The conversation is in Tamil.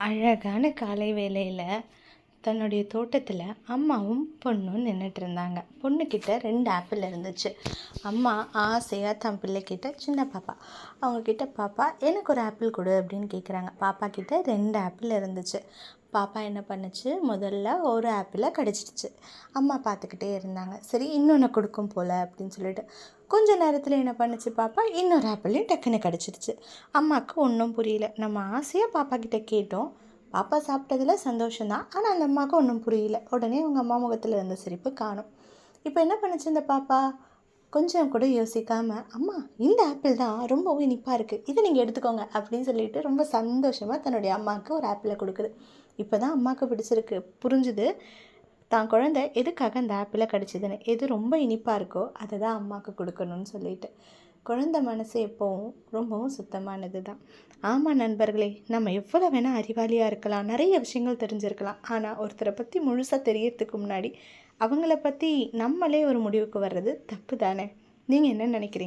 அழகான காலை வேளையில் தன்னுடைய தோட்டத்தில் அம்மாவும் பொண்ணும் நின்றுட்டு இருந்தாங்க. பொண்ணுக்கிட்ட 2 ஆப்பிள் இருந்துச்சு. அம்மா ஆசையாக தன் பிள்ளைக்கிட்ட, சின்ன பாப்பா அவங்கக்கிட்ட, பாப்பா எனக்கு ஒரு ஆப்பிள் கொடு அப்படின்னு கேட்குறாங்க. பாப்பா கிட்ட 2 ஆப்பிள் இருந்துச்சு. பாப்பா என்ன பண்ணுச்சு, முதல்ல ஒரு ஆப்பிளை கடிச்சிடுச்சு. அம்மா பார்த்துக்கிட்டே இருந்தாங்க. சரி இன்னொன்று கொடுக்கும் போல் அப்படின்னு சொல்லிட்டு கொஞ்ச நேரத்தில் என்ன பண்ணுச்சு, பாப்பா இன்னொரு ஆப்பிளையும் டக்குன்னு கடிச்சிடுச்சு. அம்மாவுக்கு ஒன்றும் புரியல. நம்ம ஆசையாக பாப்பா கிட்ட கேட்டோம், பாப்பா சாப்பிட்டதில் சந்தோஷம்தான், ஆனால் அந்த அம்மாவுக்கு ஒன்றும் புரியல. உடனே அவங்க அம்மா முகத்தில் இருந்த சிரிப்பு காணும். இப்போ என்ன பண்ணுச்சு இந்த பாப்பா, கொஞ்சம் கூட யோசிக்காமல், அம்மா இந்த ஆப்பிள் தான் ரொம்பவும் இனிப்பாக இருக்குது, இதை நீங்கள் எடுத்துக்கோங்க அப்படின்னு சொல்லிட்டு ரொம்ப சந்தோஷமாக தன்னுடைய அம்மாவுக்கு ஒரு ஆப்பிளை கொடுக்குது. இப்போ தான் அம்மாவுக்கு பிடிச்சிருக்கு, புரிஞ்சுது தான் குழந்தை எதுக்காக அந்த ஆப்பிளை கடிச்சதுன்னு. எது ரொம்ப இனிப்பாக இருக்கோ அதை தான் அம்மாவுக்கு கொடுக்கணும்னு சொல்லிட்டு. குழந்தை மனசு எப்போவும் ரொம்பவும் சுத்தமானது தான். ஆமாம் நண்பர்களே, நம்ம எவ்வளோ வேணால் அறிவாளியாக இருக்கலாம், நிறைய விஷயங்கள் தெரிஞ்சிருக்கலாம், ஆனால் ஒருத்தரை பற்றி முழுசாக தெரியறதுக்கு முன்னாடி அவங்கள பற்றி நம்மளே ஒரு முடிவுக்கு வர்றது தப்பு தானே? நீங்கள் என்ன நினைக்கிறீங்க?